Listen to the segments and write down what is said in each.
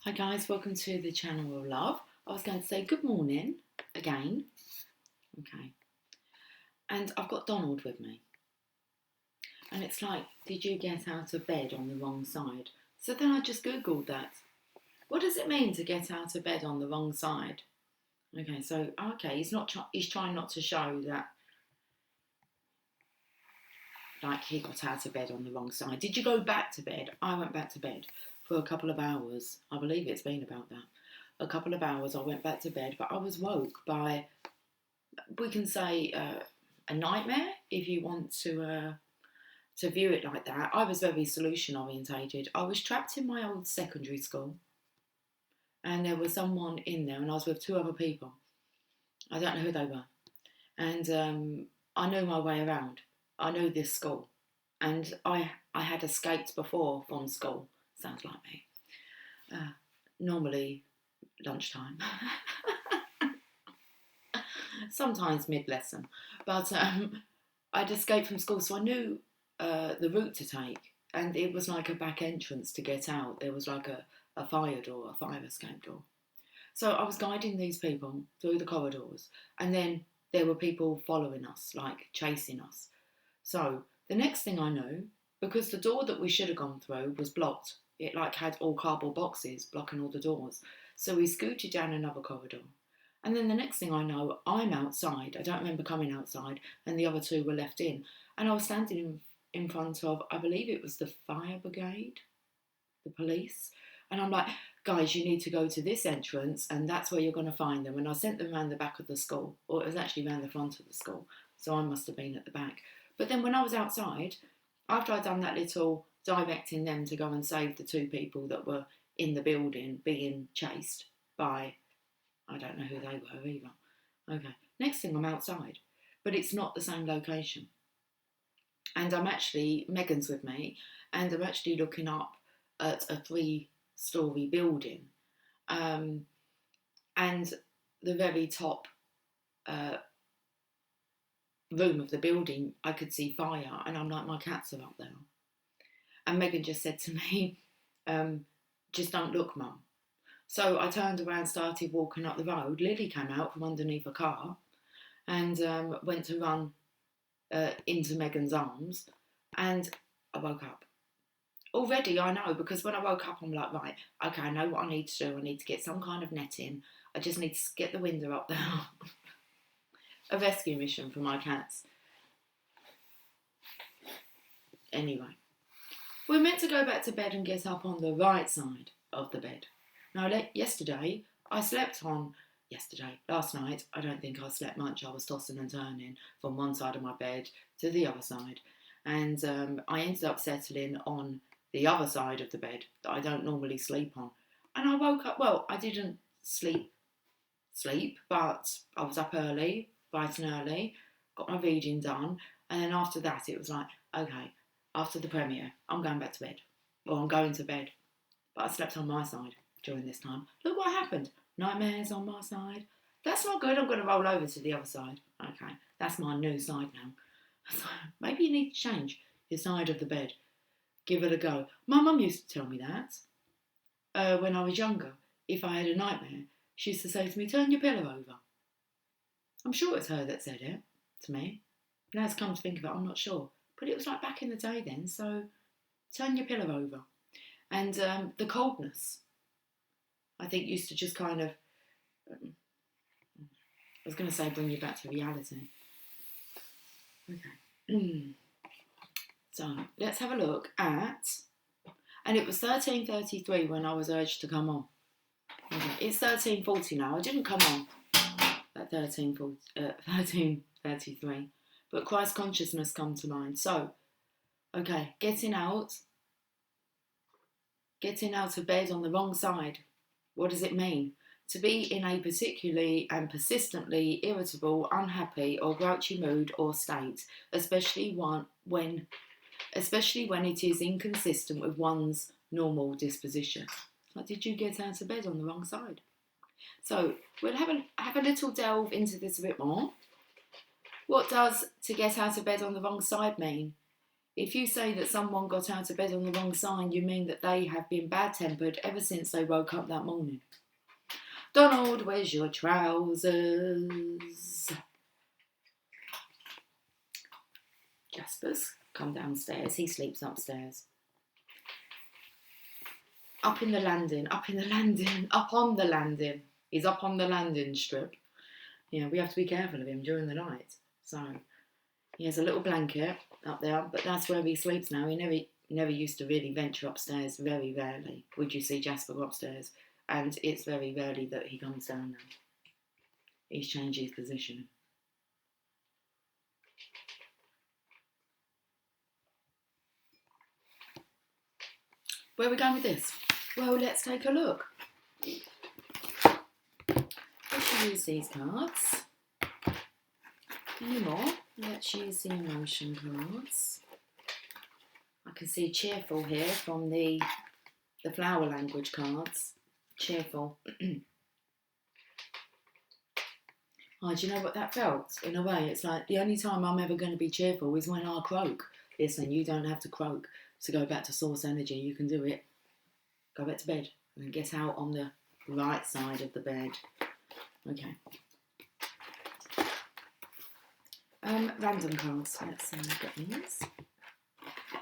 Hi guys, welcome to the channel of love. I was going to say good morning again. Okay. And I've got Donald with me. And it's like, did you get out of bed on the wrong side? So then I just Googled that. What does it mean to get out of bed on the wrong side? Okay, he's trying not to show that like he got out of bed on the wrong side. Did you go back to bed? I went back to bed for a couple of hours. I believe it's been about that. A couple of hours I went back to bed, but I was woke by, we can say, a nightmare, if you want to view it like that. I was very solution orientated. I was trapped in my old secondary school, and there was someone in there, and I was with two other people. I don't know who they were, and I knew my way around. I knew this school, and I had escaped before from school. Sounds like me. Normally lunchtime. Sometimes mid-lesson, but I'd escaped from school, so I knew the route to take, and it was like a back entrance to get out. There was like a fire door, a fire escape door. So I was guiding these people through the corridors, and then there were people following us, like chasing us. So the next thing I knew, because the door that we should have gone through was blocked, it like had all cardboard boxes blocking all the doors. So we scooted down another corridor. And then the next thing I know, I'm outside. I don't remember coming outside, and the other two were left in. And I was standing in front of, I believe it was the fire brigade, the police. And I'm like, guys, you need to go to this entrance, and that's where you're going to find them. And I sent them around the back of the school, or it was actually around the front of the school. So I must have been at the back. But then when I was outside, after I'd done that little directing them to go and save the two people that were in the building being chased by, I don't know who they were either. Okay, next thing I'm outside, but it's not the same location. And Megan's with me, and I'm actually looking up at a 3-story building. And the very top room of the building, I could see fire, and I'm like, my cats are up there. And Megan just said to me, just don't look, Mum. So I turned around, started walking up the road. Lily came out from underneath a car and went to run into Megan's arms, and I woke up. Already I know, because when I woke up I'm like, right, okay, I know what I need to do. I need to get some kind of netting. I just need to get the window up there. A rescue mission for my cats. Anyway, we're meant to go back to bed and get up on the right side of the bed. Now, last night, I don't think I slept much. I was tossing and turning from one side of my bed to the other side. And I ended up settling on the other side of the bed that I don't normally sleep on. And I woke up, well, I didn't sleep, but I was up early, bright and early, got my reading done. And then after that, it was like, okay, after the premiere, I'm going back to bed. Or I'm going to bed. But I slept on my side during this time. Look what happened. Nightmares on my side. That's not good. I'm going to roll over to the other side. Okay, that's my new side now. So maybe you need to change your side of the bed. Give it a go. My mum used to tell me that when I was younger. If I had a nightmare, she used to say to me, turn your pillow over. I'm sure it's her that said it to me. Now it's come to think of it, I'm not sure. But it was like back in the day then, so turn your pillow over. And the coldness, I think, used to just kind of, I was going to say bring you back to reality. Okay. So let's have a look at, and it was 13:33 when I was urged to come on. Okay, it's 13:40 now. I didn't come on at 13:33, but Christ consciousness come to mind. So, okay, getting out of bed on the wrong side. What does it mean? To be in a particularly and persistently irritable, unhappy or grouchy mood or state, especially when it is inconsistent with one's normal disposition. Like, did you get out of bed on the wrong side? So we'll have a little delve into this a bit more. What does to get out of bed on the wrong side mean? If you say that someone got out of bed on the wrong side, you mean that they have been bad-tempered ever since they woke up that morning. Donald, where's your trousers? Jasper's come downstairs. He sleeps upstairs. Up in the landing, up in the landing, up on the landing. He's up on the landing strip. Yeah, we have to be careful of him during the night. So he has a little blanket up there, but that's where he sleeps now. He never used to really venture upstairs. Very rarely would you see Jasper go upstairs, and it's very rarely that he comes down now. He's changed his position. Where are we going with this? Well, let's take a look. Let's use these cards. Any more? Let's use the emotion cards. I can see cheerful here from the flower language cards. Cheerful. Oh, do you know what that felt? In a way, it's like the only time I'm ever going to be cheerful is when I croak. Listen, you don't have to croak to go back to source energy. You can do it. Go back to bed and get out on the right side of the bed. Okay. Random cards. Let's look at these.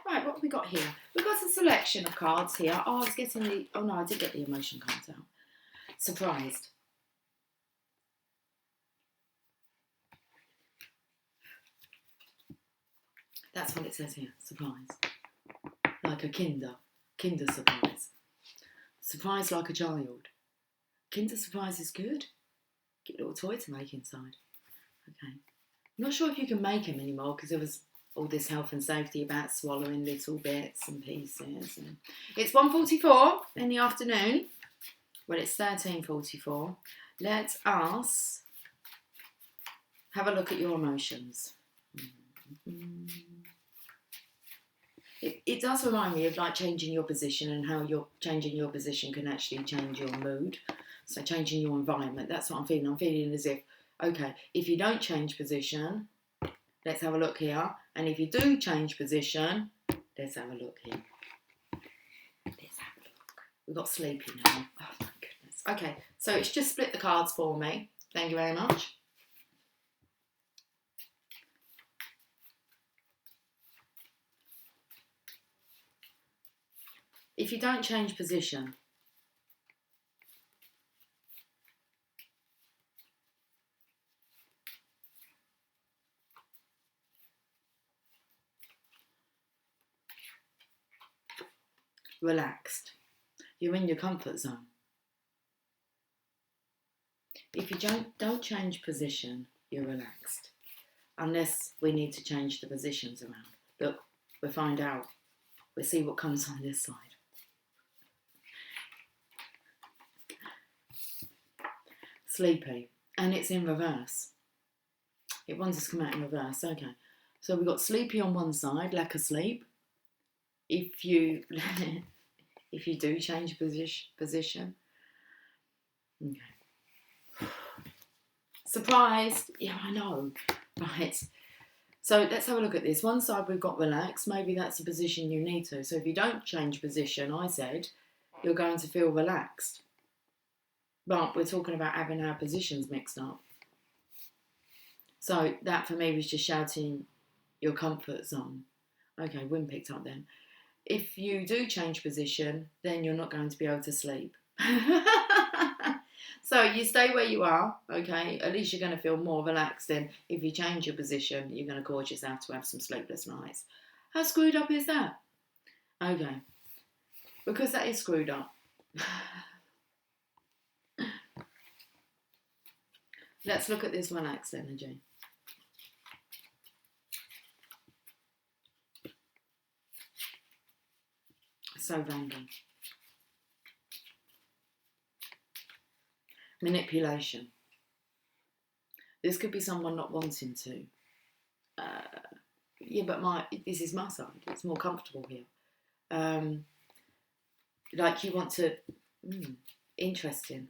Right, what have we got here? We've got a selection of cards here. Oh, I was getting the... Oh, no, I did get the emotion cards out. Surprised. That's what it says here. Surprise. Like a Kinder surprise. Surprise like a child. Kinder surprise is good. Get a little toy to make inside. Okay. I'm not sure if you can make them anymore because there was all this health and safety about swallowing little bits and pieces. And it's 1:44 in the afternoon. Well, it's 13:44. Let us have a look at your emotions. It does remind me of like changing your position and how you're changing your position can actually change your mood. So changing your environment, that's what I'm feeling. I'm feeling as if, okay, if you don't change position, let's have a look here. And if you do change position, let's have a look here. Let's have a look. We've got sleepy now. Oh my goodness. Okay, so it's just split the cards for me. Thank you very much. If you don't change position, relaxed. You're in your comfort zone. If you don't change position, you're relaxed. Unless we need to change the positions around. Look, we'll find out. We'll see what comes on this side. Sleepy. And it's in reverse. It wants us to come out in reverse. Okay. So we've got sleepy on one side, lack of sleep. If you do change position. Okay. Surprised. Yeah, I know. Right. So let's have a look at this. One side we've got relaxed. Maybe that's the position you need to. So if you don't change position, I said, you're going to feel relaxed. But we're talking about having our positions mixed up. So that for me was just shouting your comfort zone. Okay, wind picked up then. If you do change position, then you're not going to be able to sleep. So you stay where you are, okay? At least you're going to feel more relaxed than if you change your position, you're going to cause yourself to have some sleepless nights. How screwed up is that? Okay. Because that is screwed up. Let's look at this relaxed energy. So random. Manipulation. This could be someone not wanting to. Yeah, but this is my side. It's more comfortable here. Like you want to... interesting.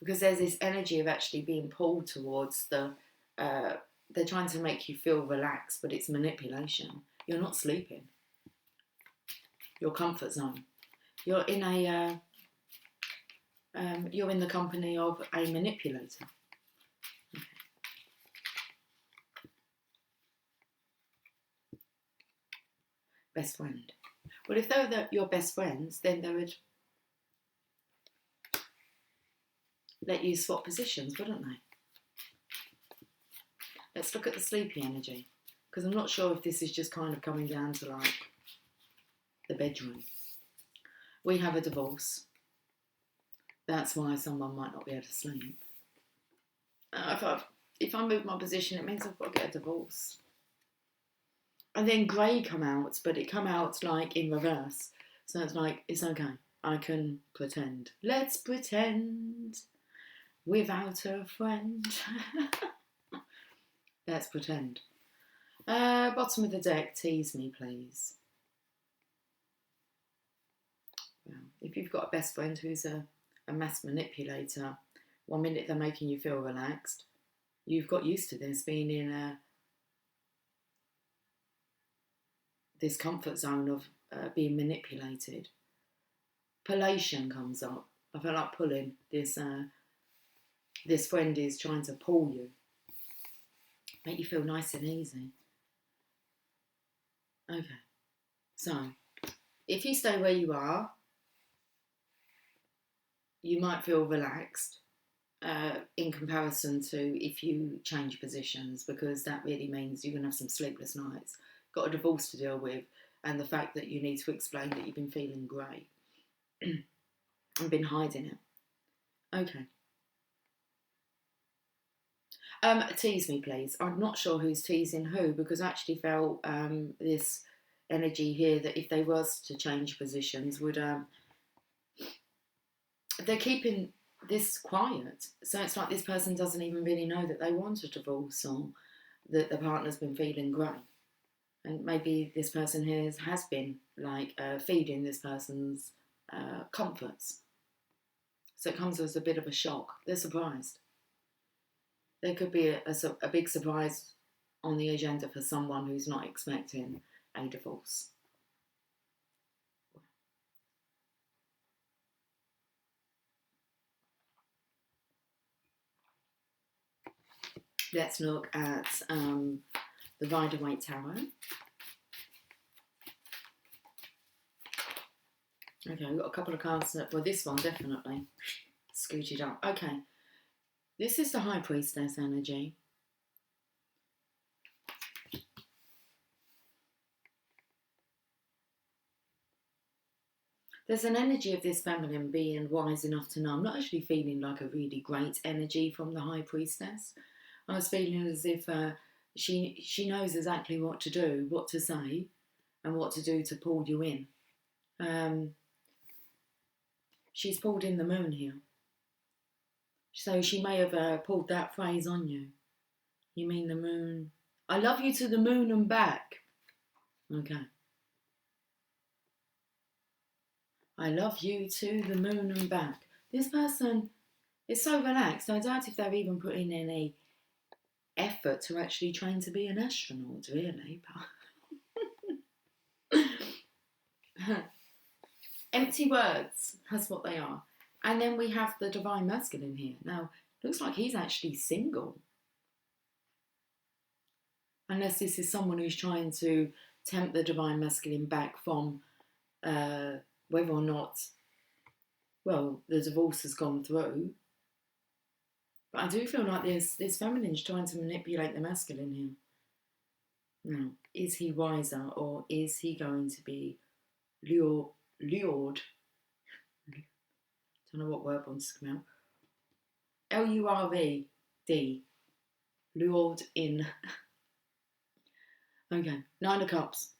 Because there's this energy of actually being pulled towards the... they're trying to make you feel relaxed, but it's manipulation. You're not sleeping. your comfort zone. You're in you're in the company of a manipulator. Okay. Best friend. Well, if they were your best friends, then they would let you swap positions, wouldn't they? Let's look at the sleepy energy, because I'm not sure if this is just kind of coming down to like the bedroom. We have a divorce. That's why someone might not be able to sleep. If I move my position, it means I've got to get a divorce. And then grey come out, but it come out like in reverse. So it's like, it's okay. I can pretend. Let's pretend without a friend. Let's pretend. Bottom of the deck, tease me, please. Well, if you've got a best friend who's a mass manipulator, 1 minute they're making you feel relaxed. You've got used to this, being in this comfort zone of being manipulated. Pullation comes up. I feel like pulling. This friend is trying to pull you. Make you feel nice and easy. Okay. So, if you stay where you are, you might feel relaxed in comparison to if you change positions, because that really means you're going to have some sleepless nights, got a divorce to deal with, and the fact that you need to explain that you've been feeling grey and been hiding it. Okay. Tease me, please. I'm not sure who's teasing who, because I actually felt this energy here that if they was to change positions, would they're keeping this quiet. So it's like this person doesn't even really know that they want a divorce, or that the partner's been feeling grey. And maybe this person here has been like feeding this person's comforts. So it comes as a bit of a shock. They're surprised. There could be a big surprise on the agenda for someone who's not expecting a divorce. Let's look at the Rider-Waite Tarot. Okay, we've got a couple of cards. Well, this one definitely scooted up. Okay, this is the High Priestess energy. There's an energy of this feminine being wise enough to know. I'm not actually feeling like a really great energy from the High Priestess. I was feeling as if she knows exactly what to do, what to say, and what to do to pull you in. She's pulled in the moon here. So she may have pulled that phrase on you. You mean the moon? I love you to the moon and back. Okay. I love you to the moon and back. This person is so relaxed. I doubt if they're even putting in any effort to actually train to be an astronaut, really. Empty words, that's what they are. And then we have the Divine Masculine here. Now, looks like he's actually single. Unless this is someone who's trying to tempt the Divine Masculine back from whether or not, well, the divorce has gone through. But I do feel like this feminine's trying to manipulate the masculine here. Now, is he wiser, or is he going to be lured? Don't know what word wants to come out. L-U-R-E-D. Lured in. Okay, 9 of Cups.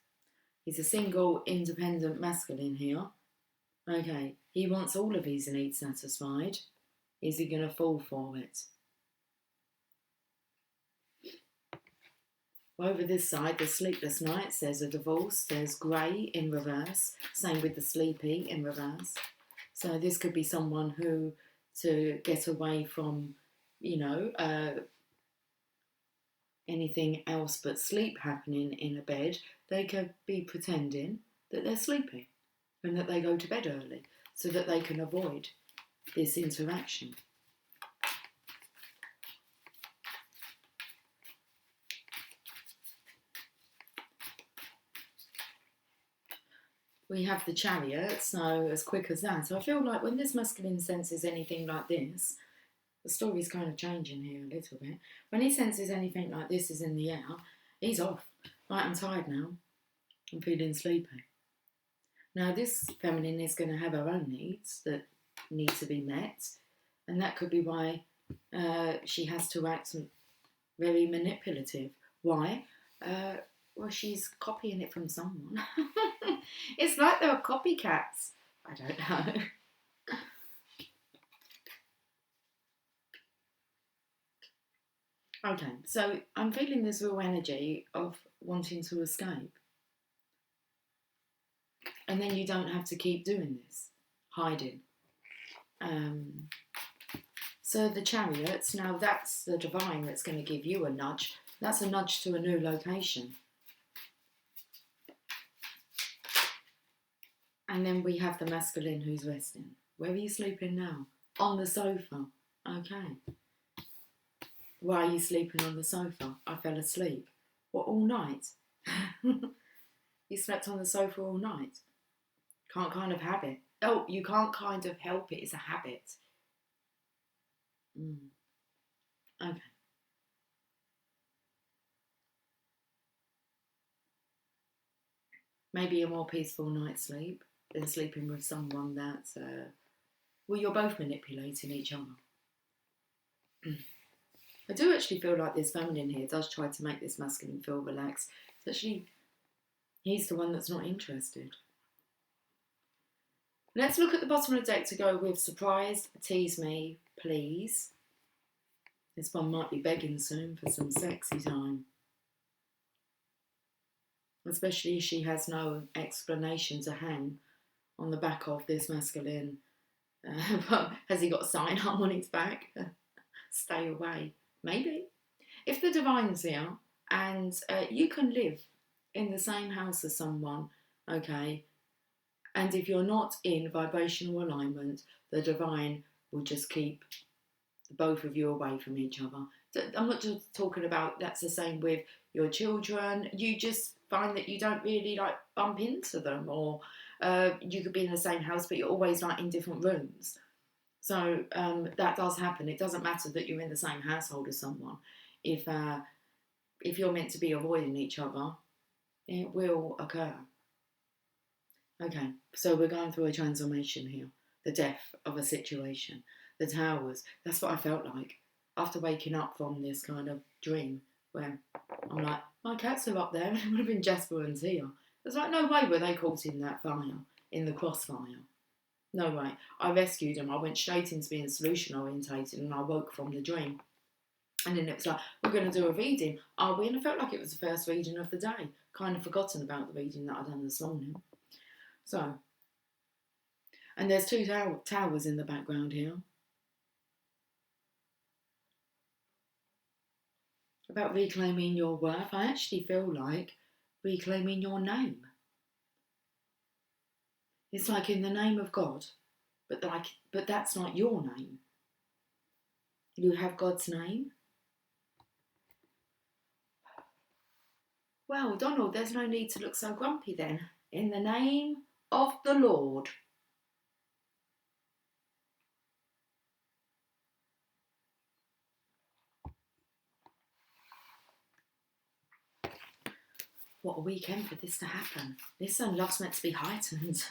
He's a single, independent masculine here. Okay, he wants all of his needs satisfied. Is he going to fall for it? Over this side, the sleepless nights, there's a divorce, there's grey in reverse, same with the sleepy in reverse. So this could be someone who, to get away from, anything else but sleep happening in a bed, they could be pretending that they're sleeping. and that they go to bed early so that they can avoid this interaction. We have the Chariot, so as quick as that. So I feel like when this masculine senses anything like this, the story's kind of changing here a little bit. When he senses anything like this is in the air, he's off. Right, I'm tired now. I'm feeling sleepy. Now, this feminine is going to have her own needs that need to be met, and that could be why she has to act very manipulative. Why? Well, she's copying it from someone. It's like there are copycats. I don't know. Okay, so I'm feeling this real energy of wanting to escape. And then you don't have to keep doing this, hiding. So the Chariots, now that's the divine that's going to give you a nudge. That's a nudge to a new location. And then we have the masculine who's resting. Where are you sleeping now? On the sofa. Okay. Why are you sleeping on the sofa? I fell asleep. What, all night? You slept on the sofa all night? Can't kind of have it. Oh, you can't kind of help it. It's a habit. Okay. Maybe a more peaceful night's sleep than sleeping with someone that's... well, you're both manipulating each other. I do actually feel like this feminine here does try to make this masculine feel relaxed. It's actually, he's the one that's not interested. Let's look at the bottom of the deck to go with surprise, tease me, please. This one might be begging soon for some sexy time. Especially if she has no explanation to hang on the back of this masculine. Has he got a sign up on his back? Stay away. Maybe. If the divine's here and you can live in the same house as someone, okay, and if you're not in vibrational alignment, the divine will just keep both of you away from each other. I'm not just talking about that's the same with your children. You just find that you don't really like bump into them, or you could be in the same house but you're always like in different rooms. So that does happen. It doesn't matter that you're in the same household as someone. If you're meant to be avoiding each other, it will occur. Okay, so we're going through a transformation here. The death of a situation. The towers. That's what I felt like after waking up from this kind of dream where I'm like, my cats are up there and it would have been Jasper and Tia. It's like, no way were they caught in that fire, in the crossfire. No way. I rescued them. I went straight into being solution orientated and I woke from the dream. And then it was like, we're going to do a reading. Are we? And I felt like it was the first reading of the day. Kind of forgotten about the reading that I'd done this morning. So, and there's two towers in the background here. About reclaiming your worth. I actually feel like reclaiming your name. It's like in the name of God, but that's not your name. You have God's name. Well, Donald, there's no need to look so grumpy then. In the name of the Lord. What a weekend for this to happen. This love's meant to be heightened.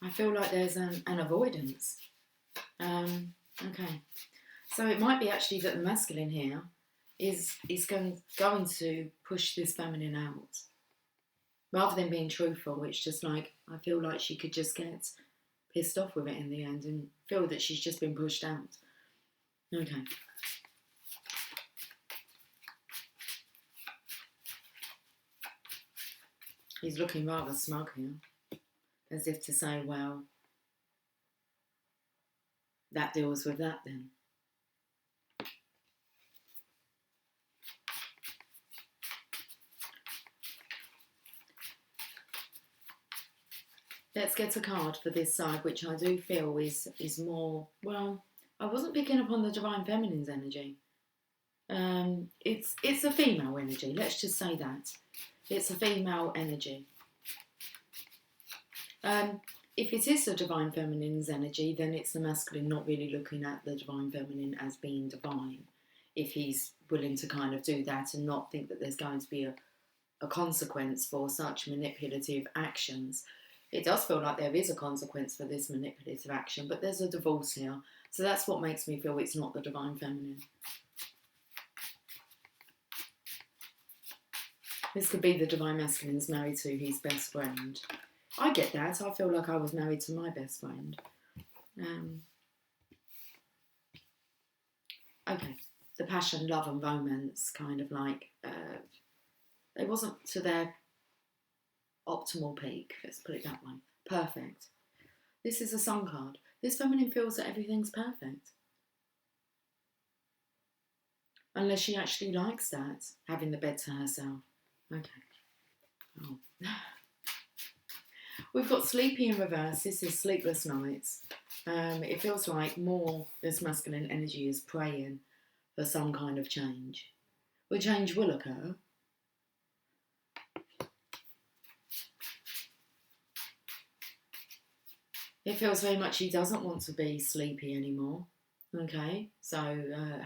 I feel like there's an avoidance. Okay. So it might be actually that the masculine here is going to push this feminine out. Rather than being truthful, it's just like, I feel like she could just get pissed off with it in the end and feel that she's just been pushed out. Okay. He's looking rather smug here, as if to say, well, that deals with that then. Let's get a card for this side, which I do feel is more, well, I wasn't picking up on the Divine Feminine's energy. It's a female energy, let's just say that. It's a female energy. If it is the Divine Feminine's energy, then it's the masculine not really looking at the Divine Feminine as being divine. If he's willing to kind of do that and not think that there's going to be a consequence for such manipulative actions. It does feel like there is a consequence for this manipulative action, but there's a divorce here. So that's what makes me feel it's not the Divine Feminine. This could be the Divine Masculine's married to his best friend. I get that. I feel like I was married to my best friend. Okay. The passion, love and romance kind of like... it wasn't to their optimal peak. Let's put it that way. Perfect. This is a Sun card. This feminine feels that everything's perfect. Unless she actually likes that, having the bed to herself. Okay. Oh. We've got sleepy in reverse. This is sleepless nights. It feels like more this masculine energy is praying for some kind of change. Well, change will occur. It feels very much he doesn't want to be sleepy anymore. Okay, so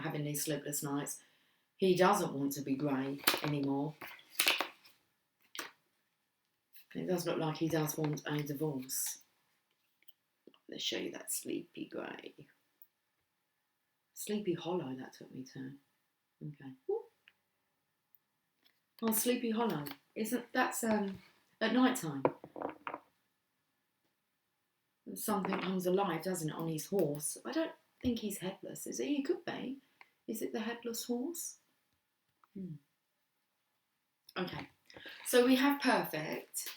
having these sleepless nights. He doesn't want to be grey anymore. It does look like he does want a divorce. Let's show you that sleepy grey. Sleepy hollow, that took me to. Okay. Ooh. Oh, sleepy hollow. That's at night time. Something comes alive, doesn't it, on his horse? I don't think he's headless, is it? He could be. Is it the headless horse? Okay. So we have perfect.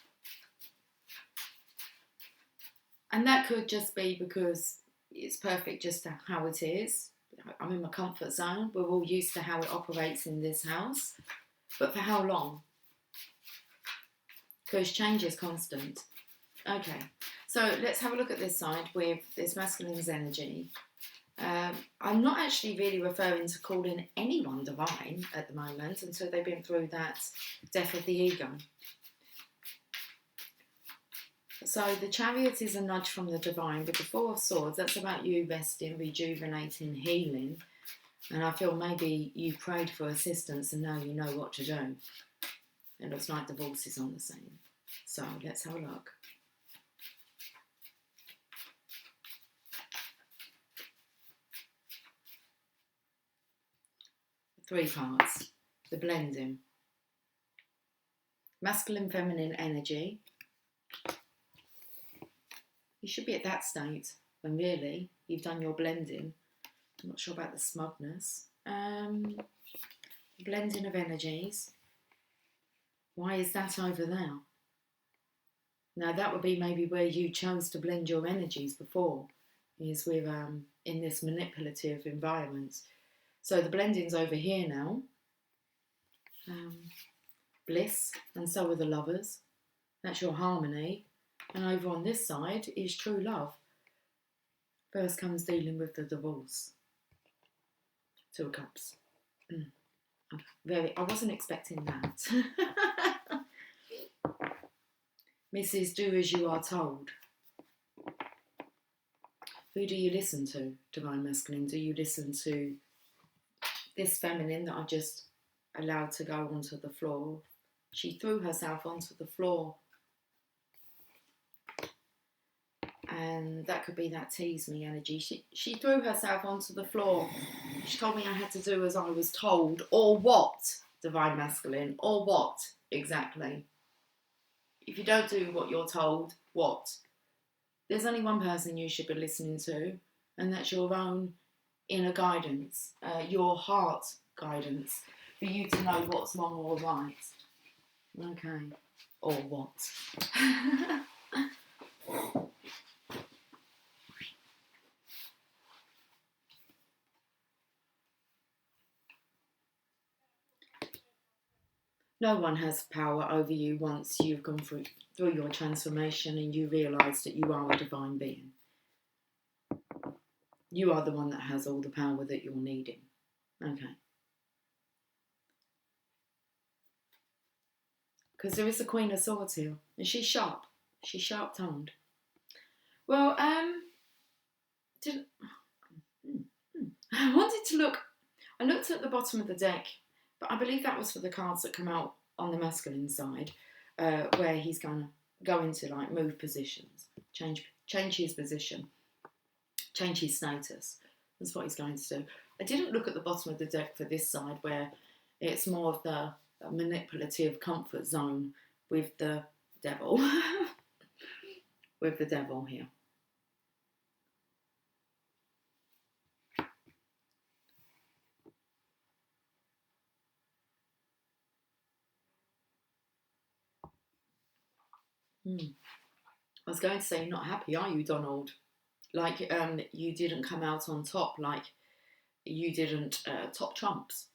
And that could just be because it's perfect just how it is. I'm in my comfort zone. We're all used to how it operates in this house. But for how long? Because change is constant. Okay. So let's have a look at this side with this masculine's energy. I'm not actually really referring to calling anyone divine at the moment until they've been through that death of the ego. So the Chariot is a nudge from the divine, with the Four of Swords, that's about you resting, rejuvenating, healing. And I feel maybe you prayed for assistance and now you know what to do. It looks like divorce is on the scene. So let's have a look. Three cards. The blending. Masculine, feminine energy. You should be at that state when really you've done your blending. I'm not sure about the smugness. Blending of energies. Why is that over there? Now that would be maybe where you chose to blend your energies before, is with in this manipulative environment. So the blending's over here now. Bliss, and so are the lovers. That's your harmony. And over on this side is true love. First comes dealing with the divorce. Two of Cups. I wasn't expecting that. Mrs. Do as you are told. Who do you listen to, Divine Masculine? Do you listen to this feminine that I just allowed to go onto the floor? She threw herself onto the floor. And that could be that tease me energy. She threw herself onto the floor. She told me I had to do as I was told. Or what, Divine Masculine? Or what, exactly? If you don't do what you're told, what? There's only one person you should be listening to, and that's your own inner guidance, your heart guidance, for you to know what's wrong or right. Okay. Or what? No one has power over you once you've gone through through your transformation and you realise that you are a divine being. You are the one that has all the power that you're needing. Okay. Because there is the Queen of Swords here. And she's sharp. She's sharp-tongued. Well, I wanted to look. I looked at the bottom of the deck, but I believe that was for the cards that come out on the masculine side, where he's going to go into like move positions, change his position, change his status. That's what he's going to do. I didn't look at the bottom of the deck for this side, where it's more of the manipulative comfort zone with the devil. With the devil here. I was going to say, you're not happy, are you, Donald? Like, you didn't come out on top, like you didn't top trumps.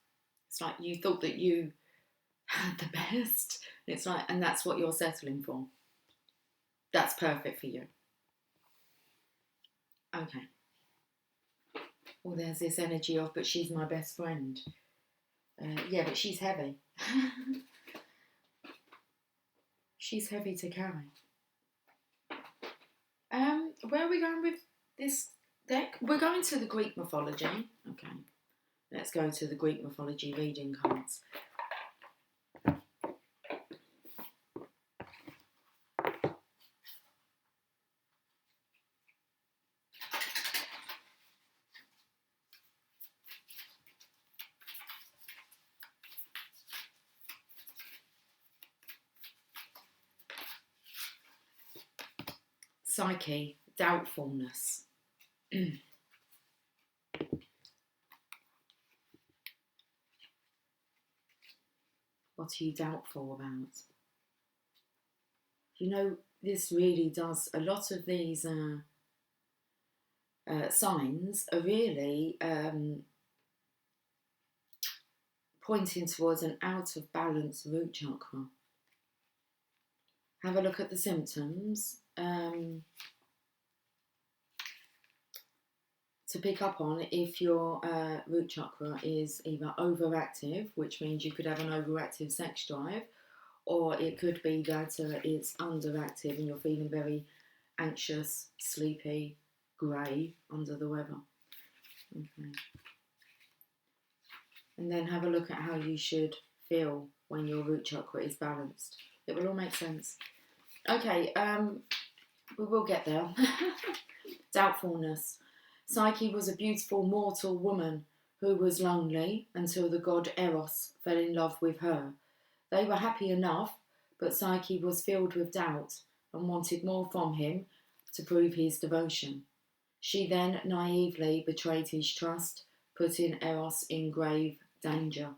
It's like you thought that you had the best. It's like, and that's what you're settling for. That's perfect for you. Okay. Well, there's this energy of, but she's my best friend. Yeah, but she's heavy. She's heavy to carry. Where are we going with this deck? We're going to the Greek mythology. Okay. Let's go to the Greek mythology reading cards. Psyche, doubtfulness. What are you doubtful about? You know, this really does, a lot of these signs are really pointing towards an out of balance root chakra. Have a look at the symptoms to pick up on if your root chakra is either overactive, which means you could have an overactive sex drive, or it could be that it's underactive and you're feeling very anxious, sleepy, grey, under the weather. Okay. And then have a look at how you should feel when your root chakra is balanced. It will all make sense. Okay, we will get there. Doubtfulness. Psyche was a beautiful mortal woman who was lonely until the god Eros fell in love with her. They were happy enough, but Psyche was filled with doubt and wanted more from him to prove his devotion. She then naively betrayed his trust, putting Eros in grave danger.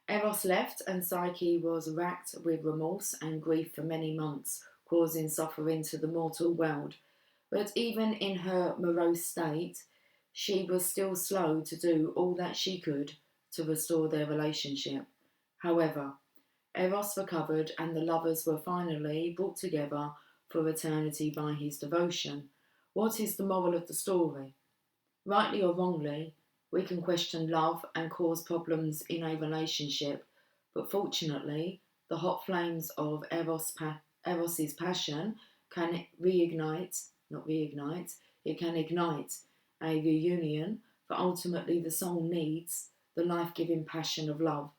Eros left and Psyche was racked with remorse and grief for many months, causing suffering to the mortal world. But even in her morose state, she was still slow to do all that she could to restore their relationship. However, Eros recovered and the lovers were finally brought together for eternity by his devotion. What is the moral of the story? Rightly or wrongly, we can question love and cause problems in a relationship, but fortunately, the hot flames of Eros's passion can it can ignite a reunion, for ultimately the soul needs the life-giving passion of love,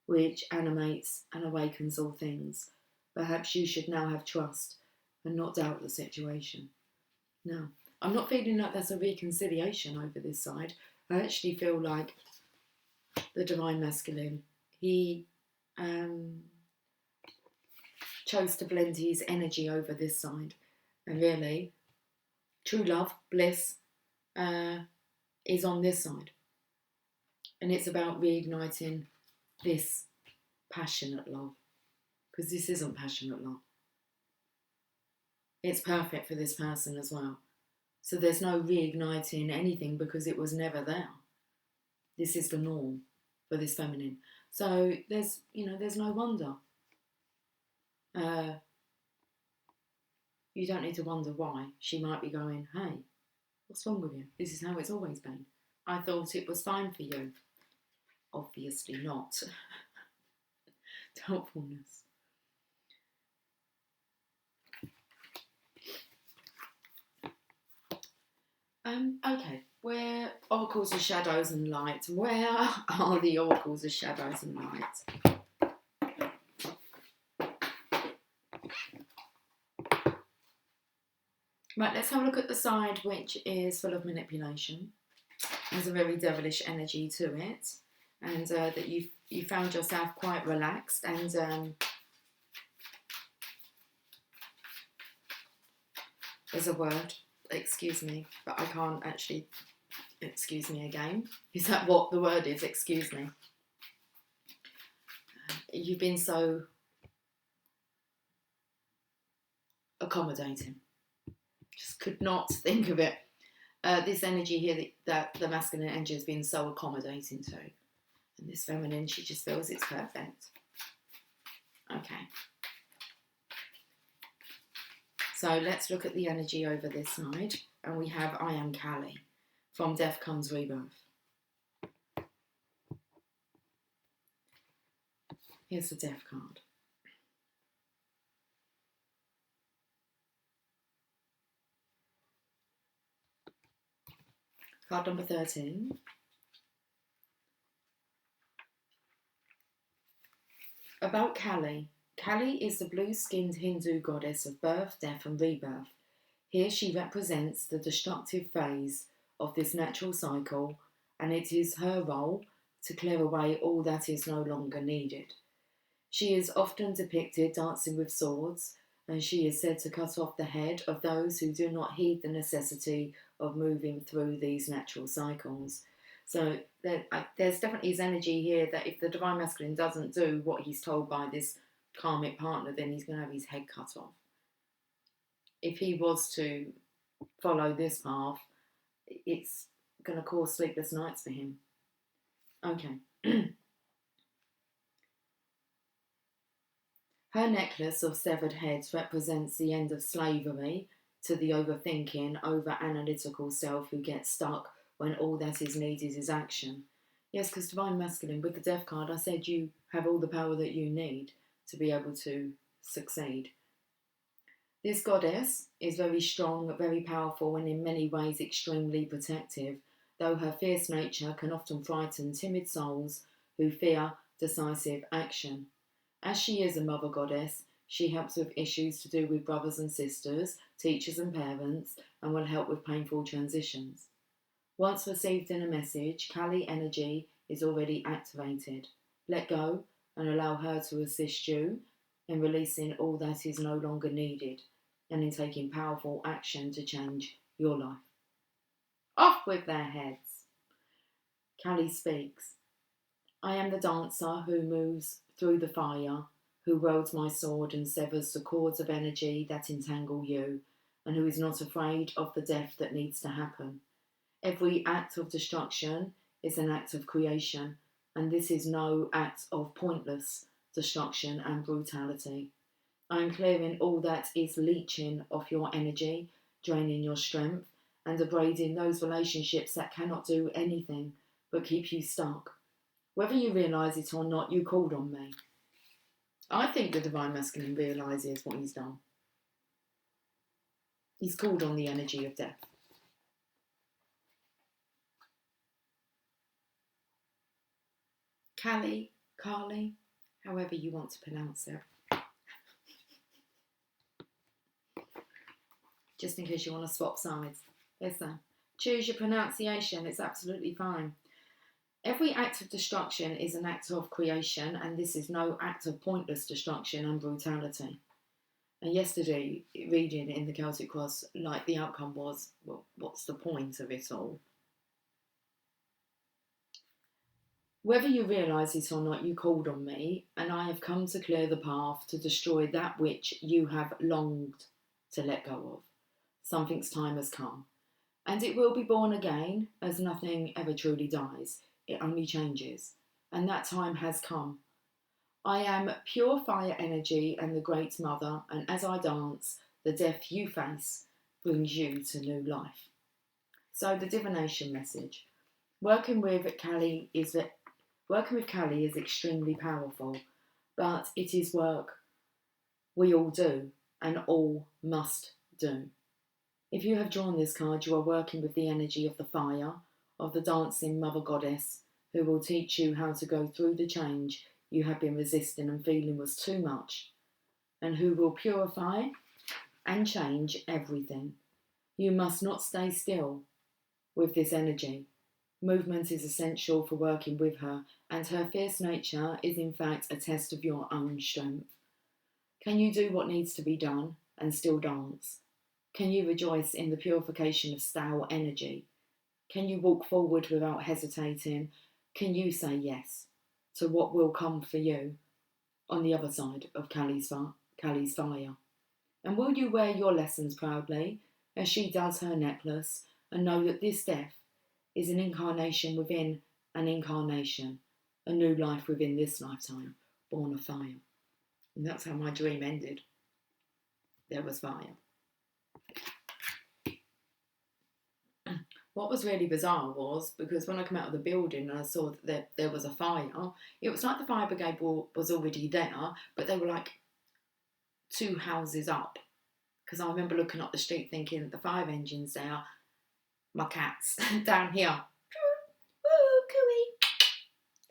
which animates and awakens all things. Perhaps you should now have trust and not doubt the situation. No, I'm not feeling like there's a reconciliation over this side. I actually feel like the divine masculine, he chose to blend his energy over this side. And really, true love, bliss, is on this side. And it's about reigniting this passionate love. Because this isn't passionate love. It's perfect for this person as well. So there's no reigniting anything because it was never there. This is the norm for this feminine. So there's no wonder. You don't need to wonder why. She might be going, hey, what's wrong with you? This is how it's always been. I thought it was fine for you. Obviously not. Helpfulness. Okay, where oracles of shadows and light? Where are the oracles of shadows and light? Right, let's have a look at the side which is full of manipulation. There's a very devilish energy to it, and that you found yourself quite relaxed, and there's a word, excuse me, but I can't actually, excuse me again. Is that what the word is? Excuse me. You've been so accommodating. Just could not think of it. This energy here that the masculine energy has been so accommodating to. And this feminine, she just feels it's perfect. Okay. So let's look at the energy over this side. And we have I am Kali. From death comes rebirth. Here's the death card. Card number 13. About Kali. Kali is the blue-skinned Hindu goddess of birth, death and rebirth. Here she represents the destructive phase of this natural cycle, and it is her role to clear away all that is no longer needed. She is often depicted dancing with swords, and she is said to cut off the head of those who do not heed the necessity of moving through these natural cycles. So there's definitely his energy here that if the Divine Masculine doesn't do what he's told by this karmic partner, then he's going to have his head cut off. If he was to follow this path, it's going to cause sleepless nights for him. Okay. Her necklace of severed heads represents the end of slavery to the overthinking, over-analytical self who gets stuck when all that is needed is action. Yes, because Divine Masculine, with the Death card, I said you have all the power that you need to be able to succeed. This goddess is very strong, very powerful, and in many ways extremely protective, though her fierce nature can often frighten timid souls who fear decisive action. As she is a mother goddess, she helps with issues to do with brothers and sisters, teachers and parents, and will help with painful transitions. Once received in a message, Kali energy is already activated. Let go and allow her to assist you in releasing all that is no longer needed and in taking powerful action to change your life. Off with their heads. Kali speaks. I am the dancer who moves through the fire, who wields my sword and severs the cords of energy that entangle you, and who is not afraid of the death that needs to happen. Every act of destruction is an act of creation, and this is no act of pointless destruction and brutality. I am clearing all that is leeching off your energy, draining your strength, and abrading those relationships that cannot do anything but keep you stuck. Whether you realise it or not, you called on me. I think the Divine Masculine realises what he's done. He's called on the energy of death. Kali, however you want to pronounce it. Just in case you want to swap sides. Listen, choose your pronunciation, it's absolutely fine. Every act of destruction is an act of creation, and this is no act of pointless destruction and brutality. And yesterday, reading in the Celtic Cross, like the outcome was, well, what's the point of it all? Whether you realise it or not, you called on me, and I have come to clear the path to destroy that which you have longed to let go of. Something's time has come, and it will be born again, as nothing ever truly dies. It only changes, and that time has come. I am pure fire energy and the Great Mother, and as I dance, the death you face brings you to new life. So the divination message. Working with Callie is extremely powerful, but it is work we all do and all must do. If you have drawn this card, you are working with the energy of the fire, of the dancing mother goddess, who will teach you how to go through the change you have been resisting and feeling was too much, and who will purify and change everything. You must not stay still with this energy. Movement is essential for working with her, and her fierce nature is in fact a test of your own strength. Can you do what needs to be done and still dance? Can you rejoice in the purification of stale energy? Can you walk forward without hesitating? Can you say yes to what will come for you on the other side of Callie's fire? And will you wear your lessons proudly as she does her necklace, and know that this death is an incarnation within an incarnation, a new life within this lifetime, born of fire? And that's how my dream ended. There was fire. What was really bizarre was, because when I came out of the building and I saw that there was a fire, it was like the fire brigade was already there, but they were like 2 houses up. Because I remember looking up the street thinking, the fire engine's there, my cat's down here. Woo, cooey.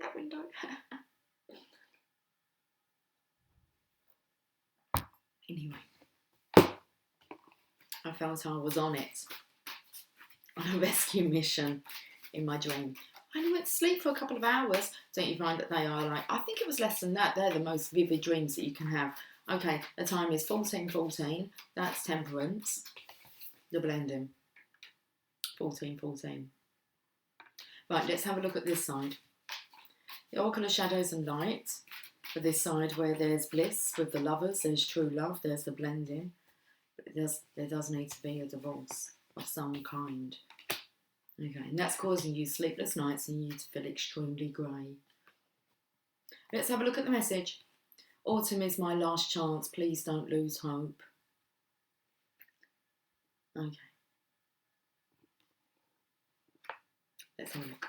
That window. Anyway, I felt I was on it. On a rescue mission in my dream. I only went to sleep for a couple of hours. Don't you find that they are like, I think it was less than that. They're the most vivid dreams that you can have. Okay, the time is 14:14. That's temperance. The blending. 14:14. Right, let's have a look at this side. The Oracle of Shadows and Light. For this side where there's bliss with the lovers, there's true love, there's the blending. But there does need to be a divorce of some kind. Okay, and that's causing you sleepless nights and you to feel extremely grey. Let's have a look at the message. Autumn is my last chance. Please don't lose hope. Okay. Let's have a look.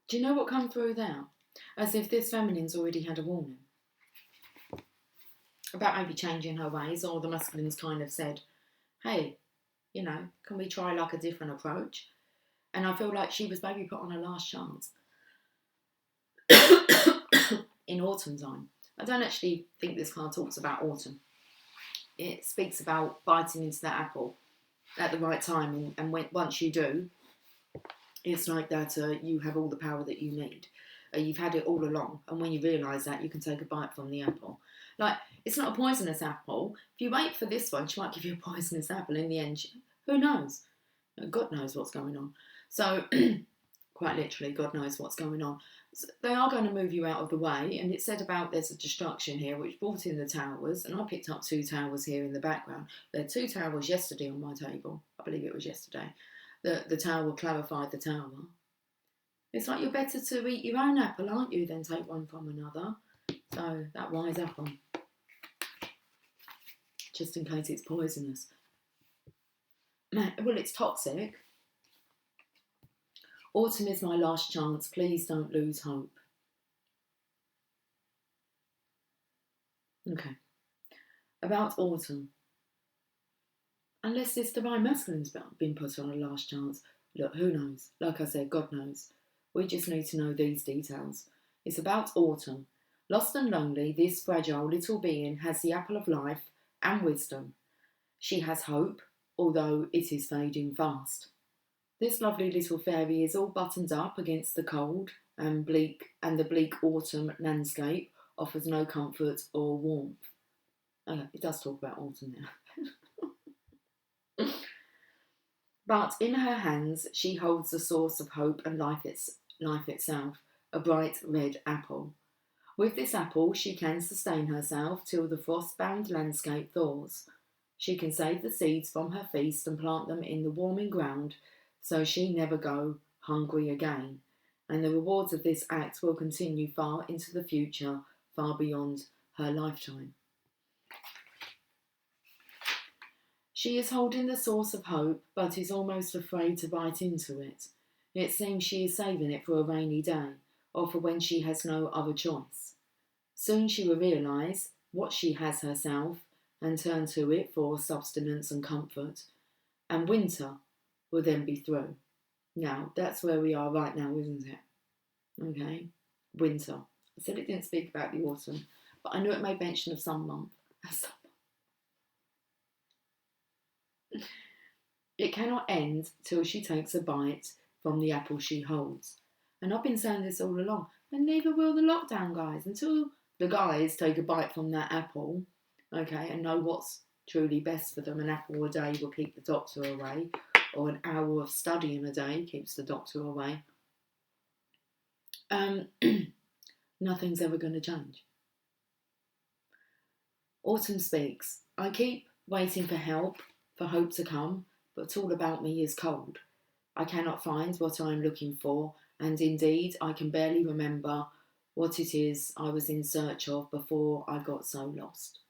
Do you know what come through there? As if this feminine's already had a warning about maybe changing her ways, or the masculine's kind of said, hey, you know, can we try like a different approach? And I feel like she was maybe put on her last chance in autumn time. I don't actually think this card talks about autumn. It speaks about biting into that apple at the right time, and once you do, it's like that you have all the power that you need. You've had it all along, and when you realise that, you can take a bite from the apple. Like, it's not a poisonous apple. If you wait for this one, she might give you a poisonous apple in the end. Who knows? God knows what's going on. So, quite literally, God knows what's going on. So they are going to move you out of the way, and it said about there's a destruction here, which brought in the towers, and I picked up 2 towers here in the background. There were 2 towers yesterday on my table. I believe it was yesterday. The tower clarified the tower. It's like you're better to eat your own apple, aren't you, than take one from another. So that wise apple. Just in case it's poisonous. Well, it's toxic. Autumn is my last chance. Please don't lose hope. Okay. About autumn. Unless this divine masculine's been put on a last chance. Look, who knows? Like I said, God knows. We just need to know these details. It's about autumn. Lost and lonely, this fragile little being has the apple of life and wisdom. She has hope, although it is fading fast. This lovely little fairy is all buttoned up against the cold and the bleak autumn landscape offers no comfort or warmth. It does talk about autumn now. But in her hands she holds the source of hope and life itself, a bright red apple. With this apple she can sustain herself till the frost-bound landscape thaws. She can save the seeds from her feast and plant them in the warming ground so she never go hungry again. And the rewards of this act will continue far into the future far beyond her lifetime. She is holding the source of hope, but is almost afraid to bite into it. It seems she is saving it for a rainy day, or for when she has no other choice. Soon she will realise what she has herself, and turn to it for sustenance and comfort, and winter will then be through. Now, that's where we are right now, isn't it? Okay, winter. I said it didn't speak about the autumn, but I knew it made mention of some month. It cannot end till she takes a bite from the apple she holds. And I've been saying this all along, and neither will the lockdown guys. Until the guys take a bite from that apple, okay, and know what's truly best for them. An apple a day will keep the doctor away, or an hour of studying a day keeps the doctor away. Nothing's ever going to change. Autumn speaks. I keep waiting for help, for hope to come, but all about me is cold. I cannot find what I am looking for, and indeed I can barely remember what it is I was in search of before I got so lost.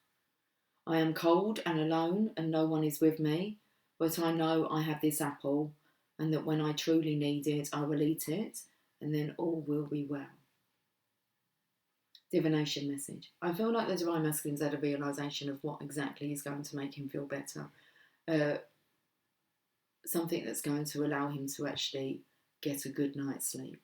I am cold and alone, and no one is with me, but I know I have this apple, and that when I truly need it, I will eat it, and then all will be well. Divination message. I feel like the Divine Masculine's had a realisation of what exactly is going to make him feel better. Something that's going to allow him to actually get a good night's sleep.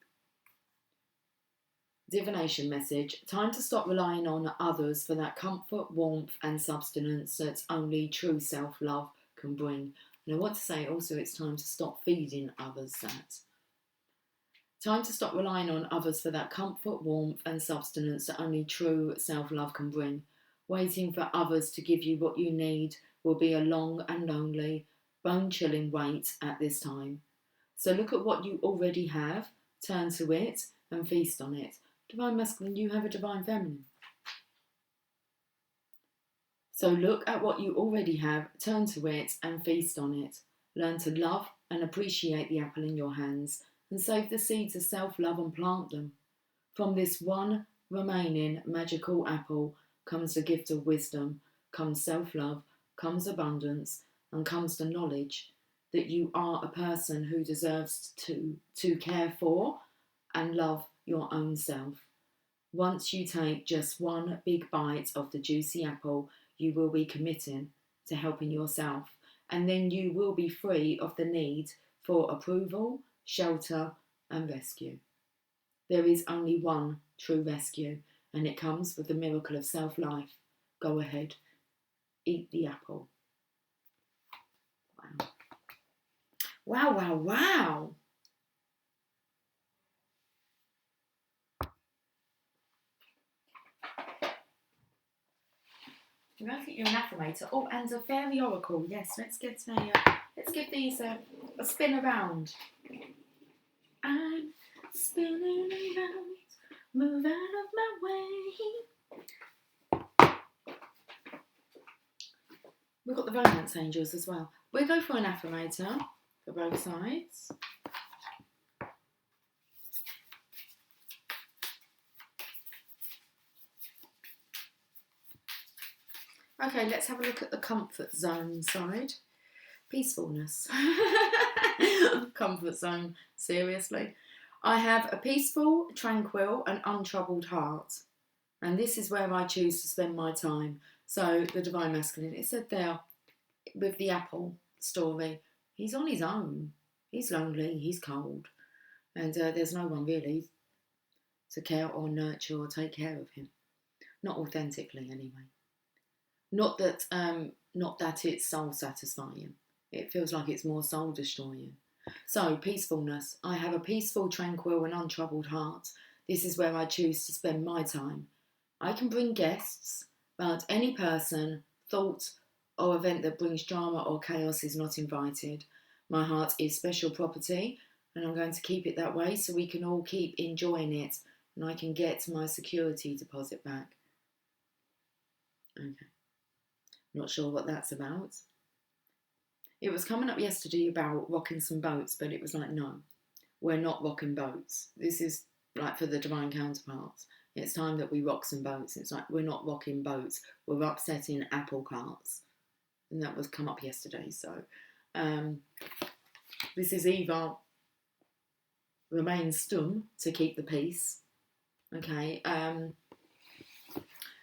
Divination message. Time to stop relying on others for that comfort, warmth and sustenance that only true self-love can bring. And I want to say also it's time to stop feeding others that. Time to stop relying on others for that comfort, warmth and sustenance that only true self-love can bring. Waiting for others to give you what you need will be a long and lonely, bone-chilling wait at this time. So look at what you already have, turn to it and feast on it. Divine Masculine, you have a Divine Feminine. So look at what you already have, turn to it and feast on it. Learn to love and appreciate the apple in your hands, and save the seeds of self-love and plant them. From this one remaining magical apple comes the gift of wisdom, comes self-love, comes abundance, and comes the knowledge that you are a person who deserves to care for and love your own self. Once you take just one big bite of the juicy apple, you will be committing to helping yourself, and then you will be free of the need for approval, shelter and rescue. There is only one true rescue, and it comes with the miracle of self-life. Go ahead, eat the apple. Wow. Wow, wow, wow. I'm going to think you're an affirmator. Oh, and a fairy oracle. Yes, let's give these a spin around. I'm spinning around, move out of my way. We've got the romance angels as well. We'll go for an affirmator for both sides. Okay, let's have a look at the comfort zone side. Peacefulness. Comfort zone, seriously. I have a peaceful, tranquil and untroubled heart. And this is where I choose to spend my time. So the Divine Masculine, it said there with the apple story, he's on his own. He's lonely, he's cold. And there's no one really to care or nurture or take care of him. Not authentically anyway. Not that it's soul satisfying. It feels like it's more soul destroying. So, peacefulness. I have a peaceful, tranquil and untroubled heart. This is where I choose to spend my time. I can bring guests, but any person, thought or event that brings drama or chaos is not invited. My heart is special property, and I'm going to keep it that way so we can all keep enjoying it and I can get my security deposit back. Okay. Not sure what that's about. It was coming up yesterday about rocking some boats, but it was like, no, we're not rocking boats. This is like for the divine counterparts. It's time that we rock some boats. It's like we're not rocking boats, we're upsetting apple carts. And that was come up yesterday. So this is either remain stum to keep the peace, okay,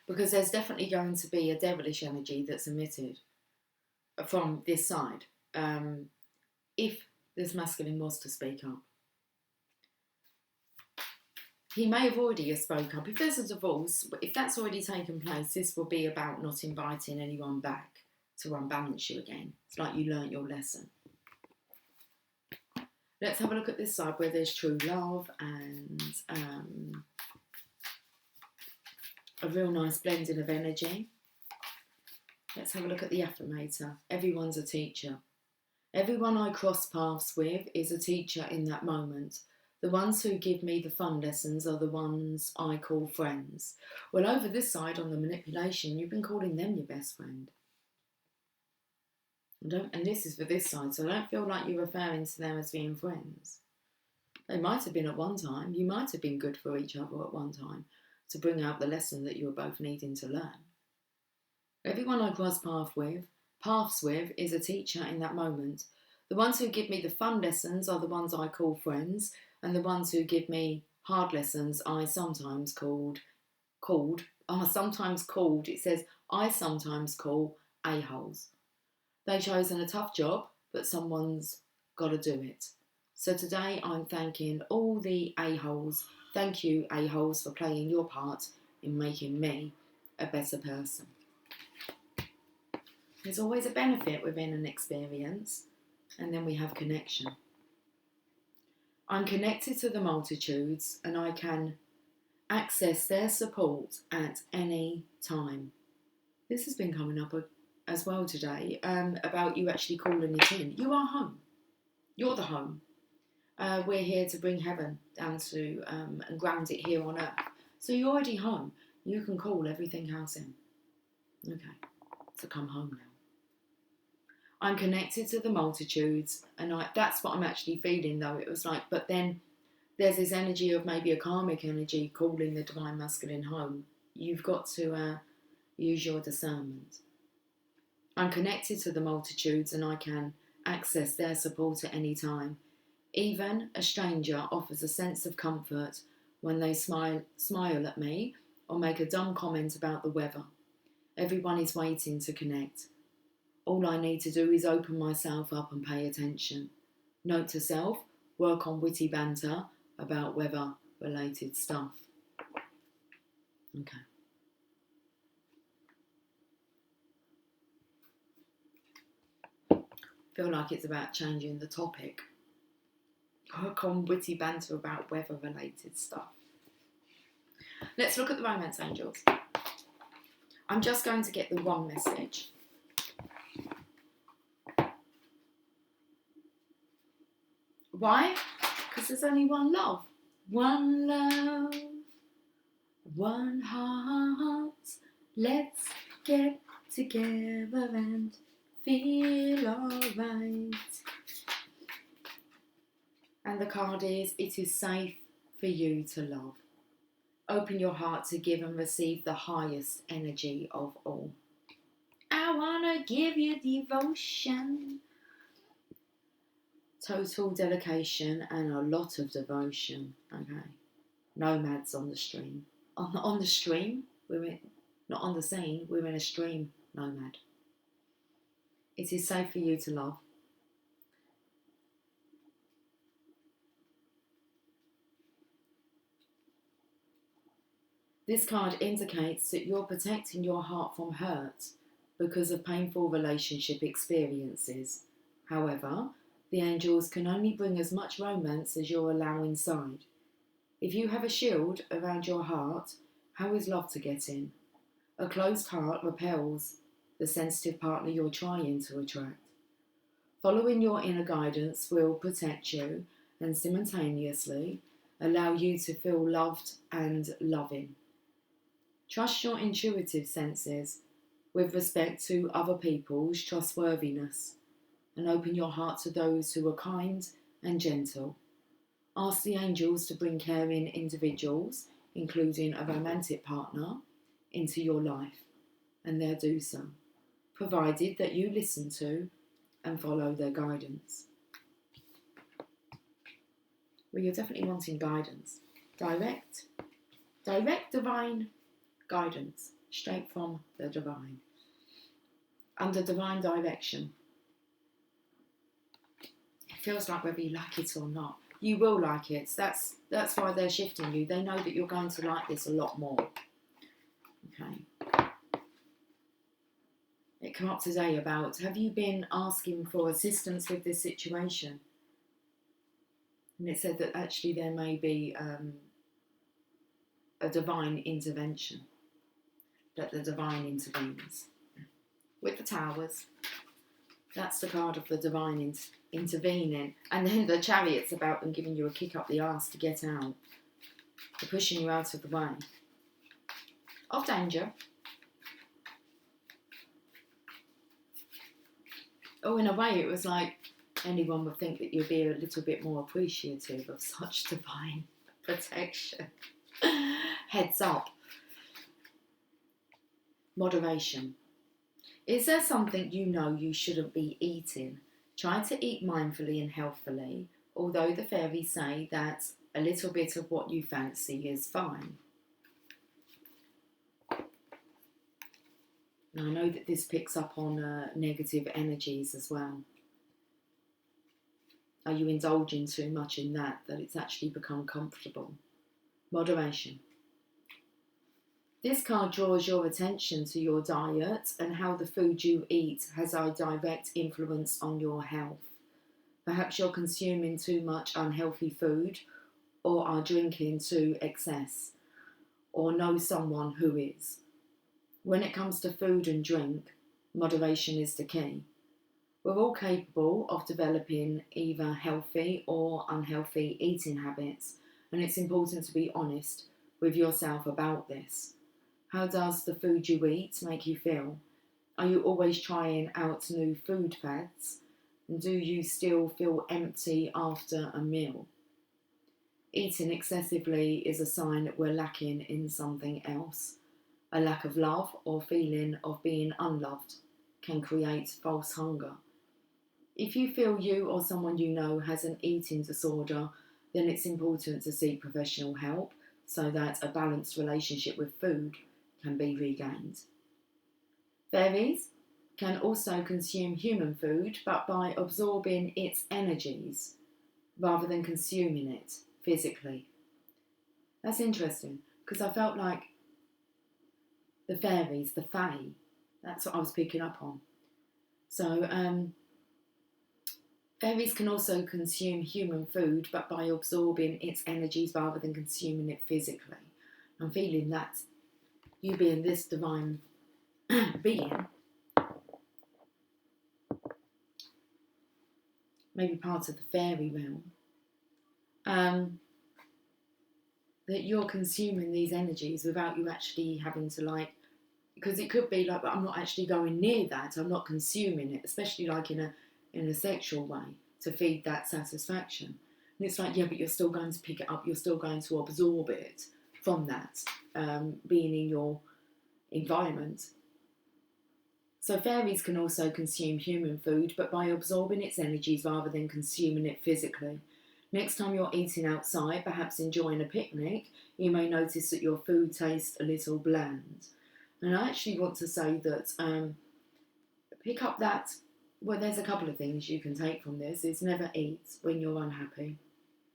because there's definitely going to be a devilish energy that's emitted from this side if this masculine was to speak up. He may have already spoke up. If there's a divorce, if that's already taken place, this will be about not inviting anyone back to unbalance you again. It's like you learnt your lesson. Let's have a look at this side where there's true love and a real nice blending of energy. Let's have a look at the affirmator. Everyone's a teacher. Everyone I cross paths with is a teacher in that moment. The ones who give me the fun lessons are the ones I call friends. Well, over this side on the manipulation, you've been calling them your best friend. And this is for this side, so I don't feel like you're referring to them as being friends. They might have been at one time. You might have been good for each other at one time to bring out the lesson that you were both needing to learn. Everyone I cross paths with is a teacher in that moment. The ones who give me the fun lessons are the ones I call friends, and the ones who give me hard lessons I sometimes called, it says, I sometimes call a-holes. They've chosen a tough job, but someone's got to do it. So today I'm thanking all the a-holes. Thank you, a-holes, for playing your part in making me a better person. There's always a benefit within an experience, and then we have connection. I'm connected to the multitudes and I can access their support at any time. This has been coming up as well today, about you actually calling it in. You are home. You're the home. We're here to bring heaven down to and ground it here on earth. So you're already home. You can call everything else in. Okay, so come home now. I'm connected to the multitudes, and that's what I'm actually feeling though. It was like, but then there's this energy of maybe a karmic energy calling the divine masculine home. You've got to use your discernment. I'm connected to the multitudes and I can access their support at any time. Even a stranger offers a sense of comfort when they smile at me or make a dumb comment about the weather. Everyone is waiting to connect. All I need to do is open myself up and pay attention. Note to self, work on witty banter about weather-related stuff. Okay. Feel like it's about changing the topic. Work on witty banter about weather-related stuff. Let's look at the romance angels. I'm just going to get the one message. Why? Because there's only one love. One love, one heart. Let's get together and feel alright. And the card is, it is safe for you to love. Open your heart to give and receive the highest energy of all. I want to give you devotion. Total dedication and a lot of devotion. Okay. Nomads on the stream. On the stream, not on the scene, we're in a stream nomad. It is safe for you to love. This card indicates that you're protecting your heart from hurt because of painful relationship experiences. However, the angels can only bring as much romance as you're allowing inside. If you have a shield around your heart, how is love to get in? A closed heart repels the sensitive partner you're trying to attract. Following your inner guidance will protect you and simultaneously allow you to feel loved and loving. Trust your intuitive senses with respect to other people's trustworthiness and open your heart to those who are kind and gentle. Ask the angels to bring caring individuals including a romantic partner, into your life, and they'll do so, provided that you listen to and follow their guidance. Well, you're definitely wanting guidance. Direct divine guidance, straight from the divine. Under divine direction. It feels like whether you like it or not. You will like it. That's why they're shifting you. They know that you're going to like this a lot more. Okay. It came up today about, have you been asking for assistance with this situation? And it said that actually there may be a divine intervention, that the divine intervenes. With the Towers, that's the card of the divine intervening. And then the Chariot's about them giving you a kick up the arse to get out. They're pushing you out of the way. Of danger. Oh, in a way it was like anyone would think that you'd be a little bit more appreciative of such divine protection. Heads up. Moderation. Is there something you know you shouldn't be eating? Try to eat mindfully and healthfully, although the fairies say that a little bit of what you fancy is fine. Now, I know that this picks up on negative energies as well. Are you indulging too much in that it's actually become comfortable? Moderation. This card draws your attention to your diet and how the food you eat has a direct influence on your health. Perhaps you're consuming too much unhealthy food, or are drinking to excess, or know someone who is. When it comes to food and drink, moderation is the key. We're all capable of developing either healthy or unhealthy eating habits, and it's important to be honest with yourself about this. How does the food you eat make you feel? Are you always trying out new food fads? And do you still feel empty after a meal? Eating excessively is a sign that we're lacking in something else. A lack of love or feeling of being unloved can create false hunger. If you feel you or someone you know has an eating disorder, then it's important to seek professional help so that a balanced relationship with food can be regained. Fairies can also consume human food, but by absorbing its energies rather than consuming it physically. That's interesting, because I felt like the fairies, the fae, that's what I was picking up on. So, fairies can also consume human food, but by absorbing its energies rather than consuming it physically. I'm feeling that you being this divine being, maybe part of the fairy realm, that you're consuming these energies without you actually having to because it could be like, but I'm not actually going near that, I'm not consuming it, especially like in a sexual way, to feed that satisfaction. And it's like, yeah, but you're still going to pick it up, you're still going to absorb it from that, being in your environment. So fairies can also consume human food, but by absorbing its energies rather than consuming it physically. Next time you're eating outside, perhaps enjoying a picnic, you may notice that your food tastes a little bland. And I actually want to say that pick up that, well, there's a couple of things you can take from this. Is never eat when you're unhappy.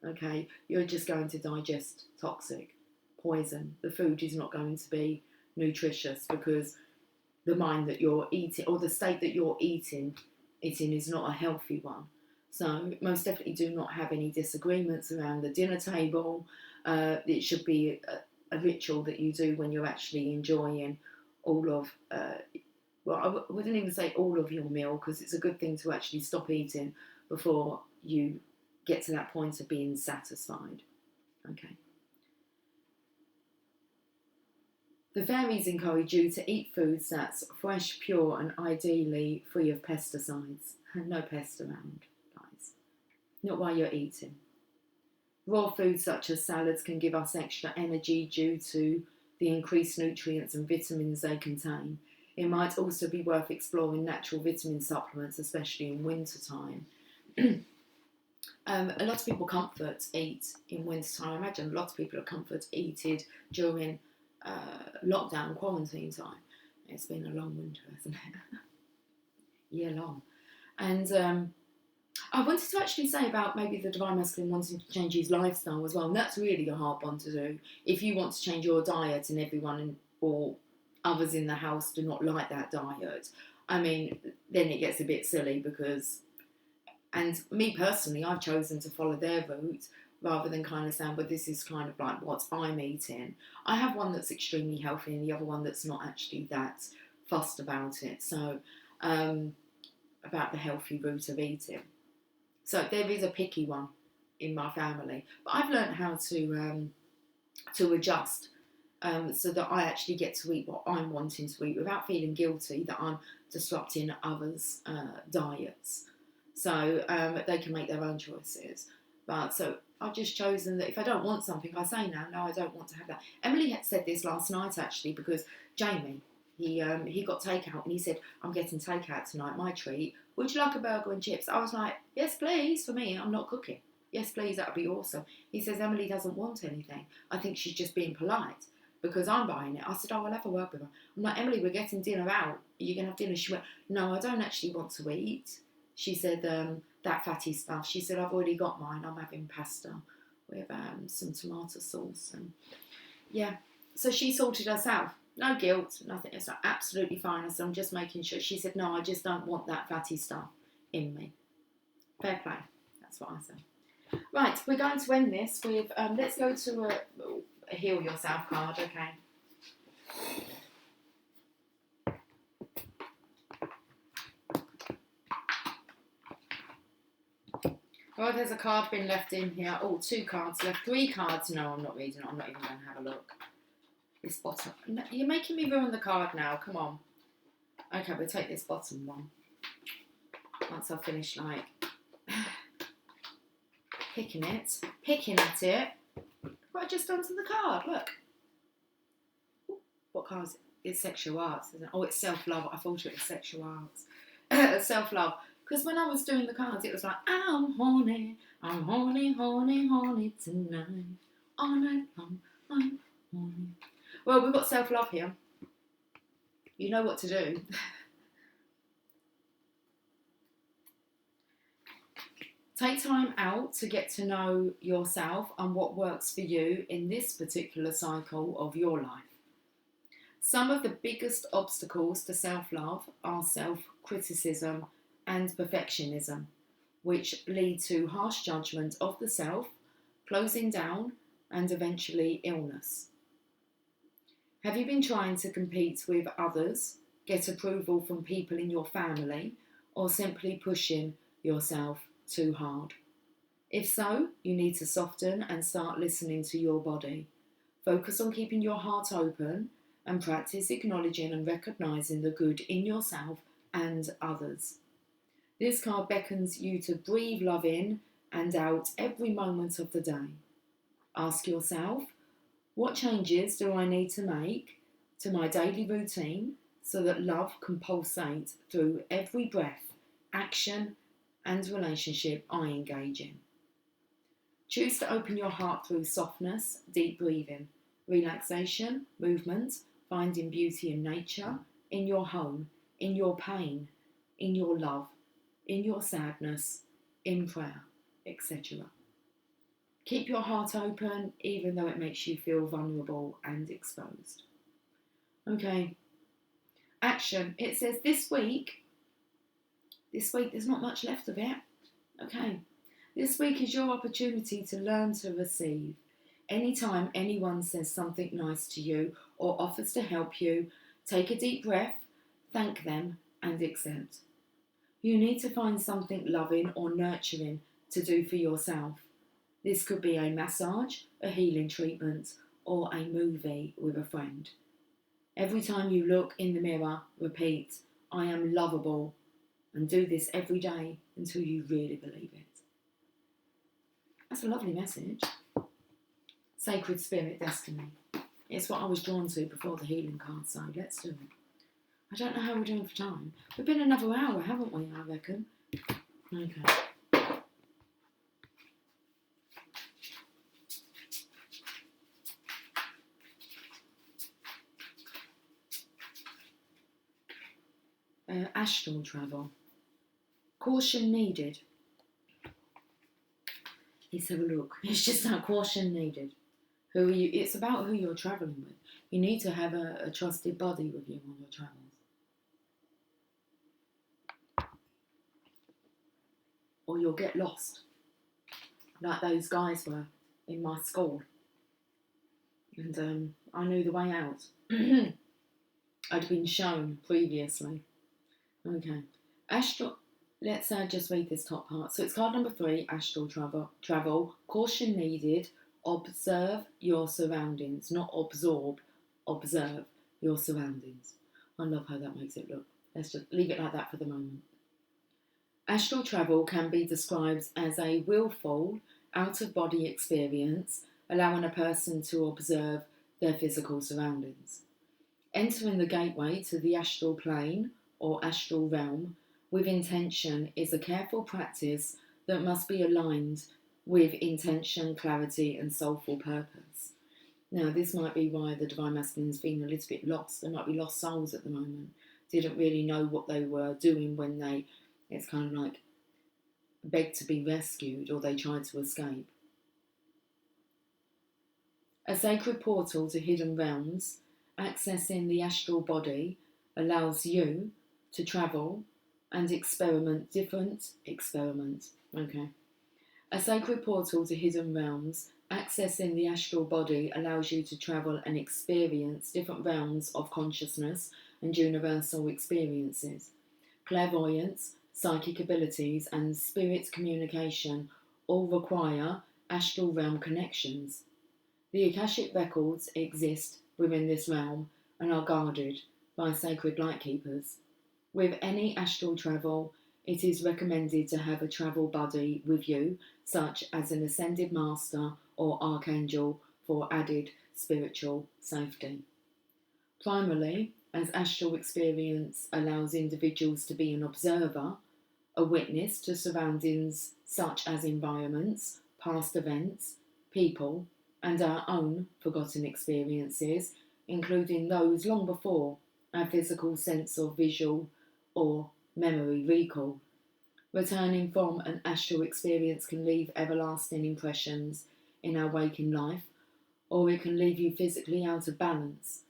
Okay, you're just going to digest toxic poison. The food is not going to be nutritious because the mind that you're eating, or the state that you're eating is not a healthy one. So most definitely do not have any disagreements around the dinner table. It should be a ritual that you do when you're actually enjoying all of, well, I wouldn't even say all of your meal, because it's a good thing to actually stop eating before you get to that point of being satisfied. Okay. The fairies encourage you to eat foods that's fresh, pure, and ideally free of pesticides. No pests around, guys. Not while you're eating. Raw foods such as salads can give us extra energy due to the increased nutrients and vitamins they contain. It might also be worth exploring natural vitamin supplements, especially in winter time. A lot of people comfort eat in winter time. I imagine a lot of people are comfort eated during lockdown, quarantine time. It's been a long winter, hasn't it? Year long. And I wanted to actually say about maybe the divine masculine wanting to change his lifestyle as well. And that's really a hard one to do. If you want to change your diet and everyone or others in the house do not like that diet, I mean, then it gets a bit silly because, and me personally, I've chosen to follow their route rather than kind of saying, but this is kind of like what I'm eating. I have one that's extremely healthy and the other one that's not actually that fussed about it. So, about the healthy route of eating. So there is a picky one in my family, but I've learned how to adjust so that I actually get to eat what I'm wanting to eat without feeling guilty that I'm disrupting others' diets. So they can make their own choices. But so I've just chosen that if I don't want something, I say no, I don't want to have that. Emily had said this last night actually because Jamie, he got takeout and he said, I'm getting takeout tonight, my treat. Would you like a burger and chips? I was like, yes, please, for me, I'm not cooking. Yes, please, that would be awesome. He says, Emily doesn't want anything. I think she's just being polite because I'm buying it. I said, oh, I'll have a word with her. I'm like, Emily, we're getting dinner out. Are you going to have dinner? She went, no, I don't actually want to eat. She said, that fatty stuff. She said, I've already got mine. I'm having pasta with some tomato sauce. And yeah, so she sorted herself. No guilt, nothing. It's absolutely fine. So I'm just making sure. She said, no, I just don't want that fatty stuff in me. Fair play. That's what I said. Right, we're going to end this with, let's go to a heal yourself card, okay? Oh, there's a card been left in here. Oh, 2 cards left. 3 cards. No, I'm not reading it. I'm not even going to have a look. This bottom. No, you're making me ruin the card now. Come on. Okay, we'll take this bottom one. Once I've finished, like, picking at it. What I just done to the card, look. Ooh, what card is it? It's sexual arts, isn't it? Oh, it's self-love. I thought it was sexual arts. Self-love. Because when I was doing the cards, it was like, I'm horny tonight. All night long, I'm horny. Well, we've got self-love here. You know what to do. Take time out to get to know yourself and what works for you in this particular cycle of your life. Some of the biggest obstacles to self-love are self-criticism and perfectionism, which lead to harsh judgment of the self, closing down, and eventually illness. Have you been trying to compete with others, get approval from people in your family, or simply pushing yourself too hard? If so, you need to soften and start listening to your body. Focus on keeping your heart open and practice acknowledging and recognising the good in yourself and others. This card beckons you to breathe love in and out every moment of the day. Ask yourself, what changes do I need to make to my daily routine so that love can pulsate through every breath, action, and relationship I engage in? Choose to open your heart through softness, deep breathing, relaxation, movement, finding beauty in nature, in your home, in your pain, in your love, in your sadness, in prayer, etc. Keep your heart open even though it makes you feel vulnerable and exposed. Okay. Action. It says this week, there's not much left of it. Okay. This week is your opportunity to learn to receive. Anytime anyone says something nice to you or offers to help you, take a deep breath, thank them, and accept. You need to find something loving or nurturing to do for yourself. This could be a massage, a healing treatment, or a movie with a friend. Every time you look in the mirror, repeat, I am lovable, and do this every day until you really believe it. That's a lovely message. Sacred Spirit Destiny. It's what I was drawn to before the healing card, so let's do it. I don't know how we're doing for time. We've been another hour, haven't we, I reckon? Okay. Astral travel. Caution needed. Let's have a look. It's just that caution needed. Who are you? It's about who you're travelling with. You need to have a trusted body with you on your travels. Or you'll get lost. Like those guys were in my school. And I knew the way out. I'd been shown previously. Okay. Astral. Let's just read this top part. So it's card number 3, astral travel. Caution needed. Observe your surroundings. Not absorb. Observe your surroundings. I love how that makes it look. Let's just leave it like that for the moment. Astral travel can be described as a willful, out-of-body experience, allowing a person to observe their physical surroundings. Entering the gateway to the astral plane or astral realm with intention is a careful practice that must be aligned with intention, clarity and soulful purpose. Now, this might be why the Divine Masculine's feeling a little bit lost. They might be lost souls at the moment. Didn't really know what they were doing when it's kind of like begged to be rescued or they tried to escape. A sacred portal to hidden realms, accessing the astral body, allows you to travel and experiment different experiments. Okay. A sacred portal to hidden realms, accessing the astral body, allows you to travel and experience different realms of consciousness and universal experiences. Clairvoyance, psychic abilities, and spirit communication all require astral realm connections. The Akashic records exist within this realm and are guarded by sacred light keepers. With any astral travel, it is recommended to have a travel buddy with you, such as an ascended master or archangel, for added spiritual safety. Primarily, as astral experience allows individuals to be an observer, a witness to surroundings such as environments, past events, people, and our own forgotten experiences, including those long before our physical sense of visual or memory recall. Returning from an astral experience can leave everlasting impressions in our waking life, or it can leave you physically out of balance.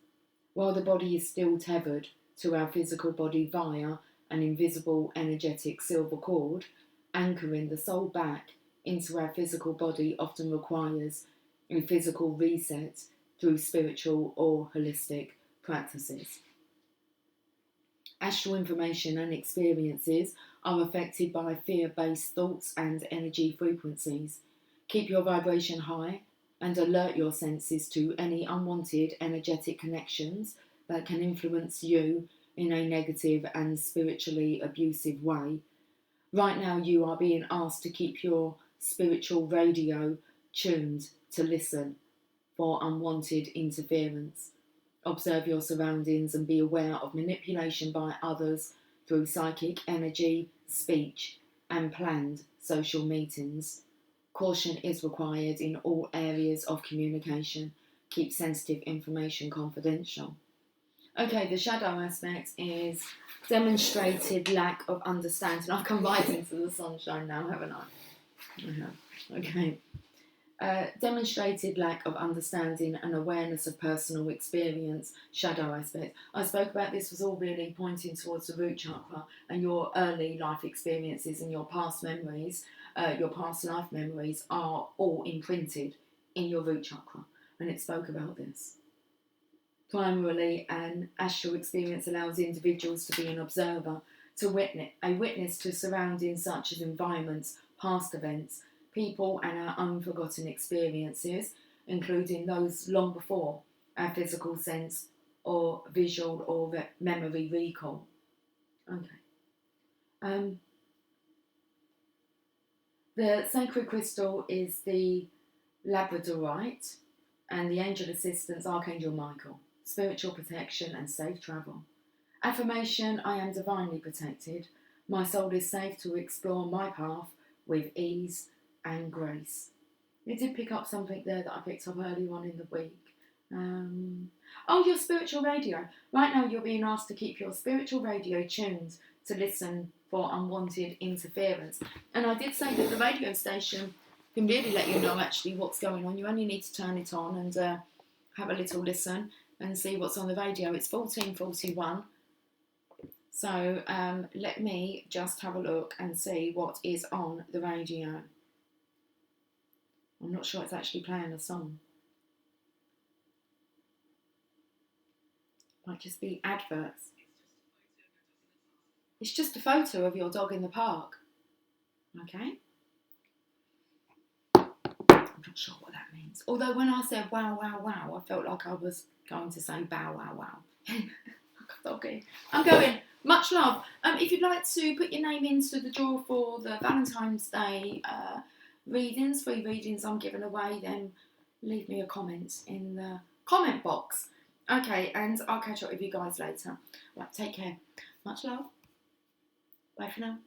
While the body is still tethered to our physical body via an invisible energetic silver cord, anchoring the soul back into our physical body often requires a physical reset through spiritual or holistic practices. Astral information and experiences are affected by fear-based thoughts and energy frequencies. Keep your vibration high and alert your senses to any unwanted energetic connections that can influence you in a negative and spiritually abusive way. Right now you are being asked to keep your spiritual radio tuned to listen for unwanted interference. Observe your surroundings and be aware of manipulation by others through psychic energy, speech, and planned social meetings. Caution is required in all areas of communication. Keep sensitive information confidential. Okay, the shadow aspect is demonstrated lack of understanding. I've come right into the sunshine now, haven't I? I have. Okay. Demonstrated lack of understanding and awareness of personal experience, shadow aspect. I spoke about this was all really pointing towards the root chakra and your early life experiences and your past memories, your past life memories are all imprinted in your root chakra, and it spoke about this. Primarily, an astral experience allows individuals to be an observer, to witness to surroundings such as environments, past events, people and our own forgotten experiences, including those long before our physical sense or visual or memory recall. Okay. The sacred crystal is the labradorite, and the angel assistants, Archangel Michael. Spiritual protection and safe travel. Affirmation: I am divinely protected. My soul is safe to explore my path with ease and grace. You did pick up something there that I picked up earlier on in the week. Oh, your spiritual radio. Right now, you're being asked to keep your spiritual radio tuned to listen for unwanted interference. And I did say that the radio station can really let you know actually what's going on. You only need to turn it on and have a little listen and see what's on the radio. It's 1441. So let me just have a look and see what is on the radio. I'm not sure it's actually playing a song. Might just be adverts. It's just a photo of your dog in the park. Okay? I'm not sure what that means. Although when I said wow, wow, wow, I felt like I was going to say bow, wow, wow. Okay, I'm going. Much love. If you'd like to put your name into the draw for the Valentine's Day readings, free readings I'm giving away, then leave me a comment in the comment box. Okay, and I'll catch up with you guys later. Right, take care. Much love. Bye for now.